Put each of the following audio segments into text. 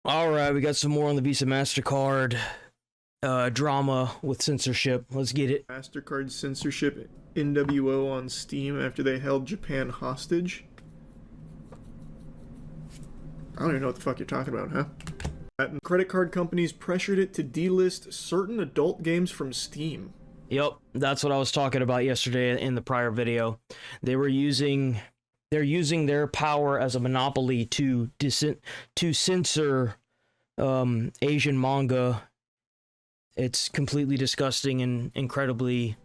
All right, we got some more on the Visa MasterCard drama with censorship. Let's get it. MasterCard censorship NWO on Steam after they held Japan hostage. I don't even know what the fuck you're talking about, huh? Credit card companies pressured it to delist certain adult games from Steam. Yep, that's what I was talking about yesterday in the prior video. They're using their power as a monopoly to censor Asian manga. It's completely disgusting and incredibly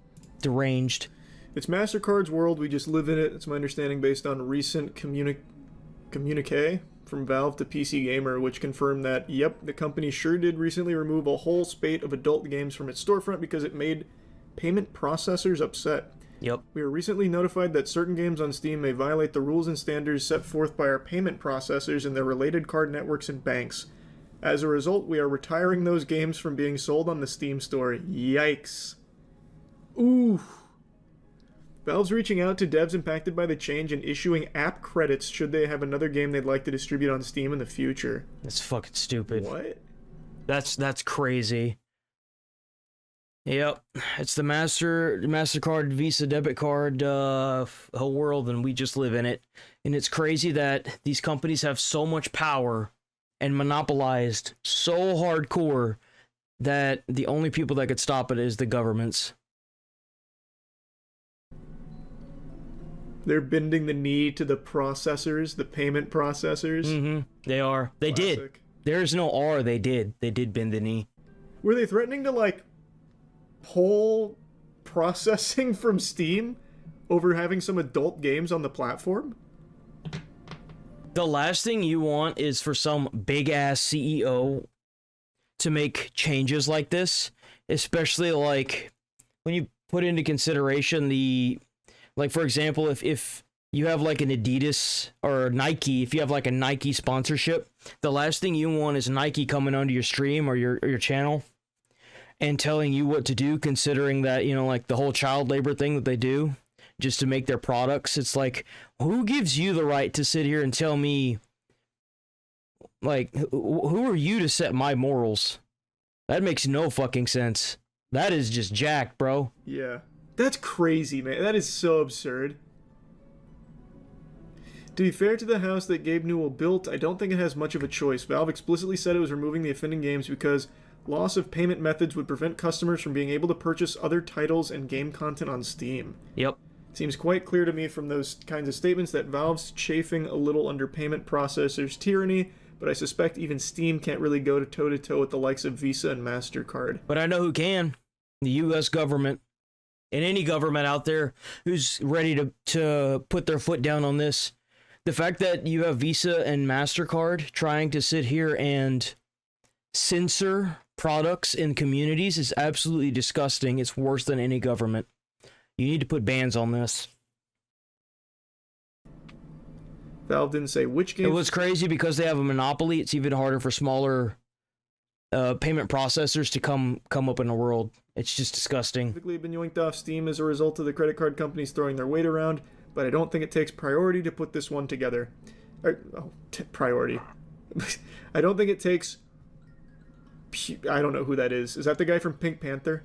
deranged. It's MasterCard's world, we just live in it. It's my understanding based on recent communique from Valve to PC Gamer, which confirmed that, yep, the company sure did recently remove a whole spate of adult games from its storefront because it made payment processors upset. Yep. We were recently notified that certain games on Steam may violate the rules and standards set forth by our payment processors and their related card networks and banks. As a result, we are retiring those games from being sold on the Steam store. Yikes. Ooh. Valve's reaching out to devs impacted by the change and issuing app credits should they have another game they'd like to distribute on Steam in the future. That's fucking stupid. What? That's crazy. Yep, it's the MasterCard Visa debit card whole world, and we just live in it. And it's crazy that these companies have so much power and monopolized so hardcore that the only people that could stop it is the governments. They're bending the knee to the processors, the payment processors. Mm-hmm. They are. They Classic. did. There is no R. They did. They did bend the knee. Were they threatening to, like, pull processing from Steam over having some adult games on the platform? The last thing you want is for some big-ass CEO to make changes like this, especially, like, when you put into consideration the... Like, for example, if you have, like, an Adidas or Nike, if you have, like, a Nike sponsorship, the last thing you want is Nike coming onto your stream or your channel and telling you what to do, considering that, you know, like, the whole child labor thing that they do just to make their products. It's like, who gives you the right to sit here and tell me, like, who are you to set my morals? That makes no fucking sense. That is just jack, bro. Yeah. That's crazy, man. That is so absurd. To be fair to the house that Gabe Newell built, I don't think it has much of a choice. Valve explicitly said it was removing the offending games because loss of payment methods would prevent customers from being able to purchase other titles and game content on Steam. Yep. It seems quite clear to me from those kinds of statements that Valve's chafing a little under payment processors' tyranny, but I suspect even Steam can't really go toe-to-toe with the likes of Visa and MasterCard. But I know who can. The U.S. government. And any government out there who's ready to put their foot down on this. The fact that you have Visa and MasterCard trying to sit here and censor products in communities is absolutely disgusting. It's worse than any government. You need to put bans on this. Valve didn't say which games. It was crazy because they have a monopoly. It's even harder for smaller payment processors to come up in the world. It's just disgusting. Typically been yoinked off Steam as a result of the credit card companies throwing their weight around, but I don't think it takes priority to put this one together. Priority. I don't think it takes... I don't know who that is. Is that the guy from Pink Panther?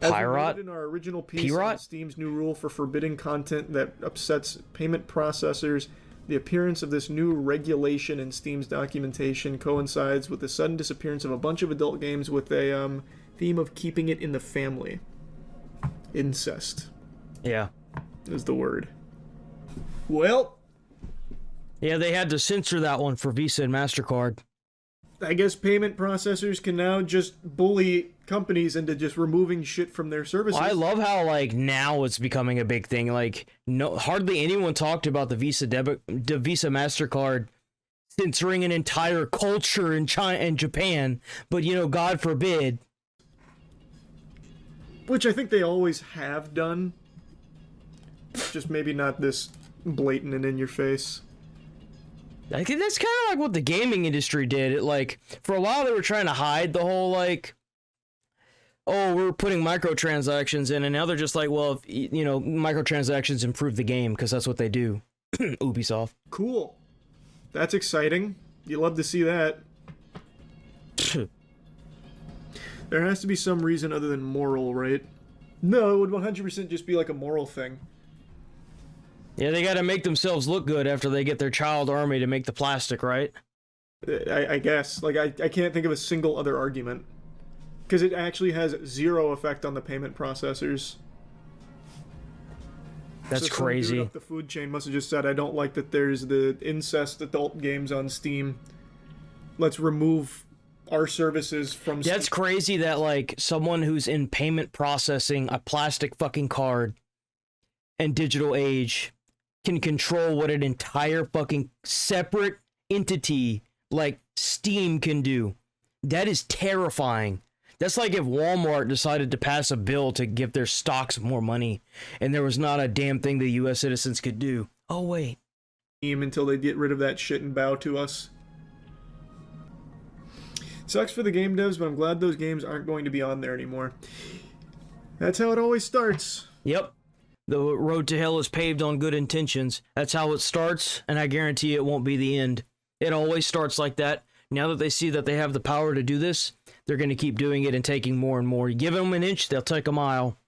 Pirate? In our original piece on Steam's new rule for forbidding content that upsets payment processors, the appearance of this new regulation in Steam's documentation coincides with the sudden disappearance of a bunch of adult games with a theme of keeping it in the family. Incest. Yeah. Is the word. Well. Yeah, they had to censor that one for Visa and MasterCard. I guess payment processors can now just bully companies into just removing shit from their services. Well, I love how, like, now it's becoming a big thing. Like, no, hardly anyone talked about the Visa MasterCard censoring an entire culture in China and Japan, but, you know, God forbid. Which I think they always have done. Just maybe not this blatant and in your face. I think that's kind of like what the gaming industry did. It, like, for a while they were trying to hide the whole, like, oh, we're putting microtransactions in, and now they're just like, well, if, you know, microtransactions improve the game, because that's what they do. Ubisoft. Cool. That's exciting. You love to see that. There has to be some reason other than moral, right? No, it would 100% just be like a moral thing. Yeah, they gotta make themselves look good after they get their child army to make the plastic, right? I guess. Like, I can't think of a single other argument. Because it actually has zero effect on the payment processors. That's so crazy. Some dude up the food chain must have just said, I don't like that there's the incest adult games on Steam. Let's remove our services from Steam. That's crazy that, like, someone who's in payment processing, a plastic fucking card, and digital age can control what an entire fucking separate entity like Steam can do. That is terrifying. That's like if Walmart decided to pass a bill to give their stocks more money, and there was not a damn thing the U.S. citizens could do. Oh, wait. Until they get rid of that shit and bow to us. Sucks for the game devs, but I'm glad those games aren't going to be on there anymore. That's how it always starts. Yep. The road to hell is paved on good intentions. That's how it starts, and I guarantee it won't be the end. It always starts like that. Now that they see that they have the power to do this, they're going to keep doing it and taking more and more. You give them an inch, they'll take a mile.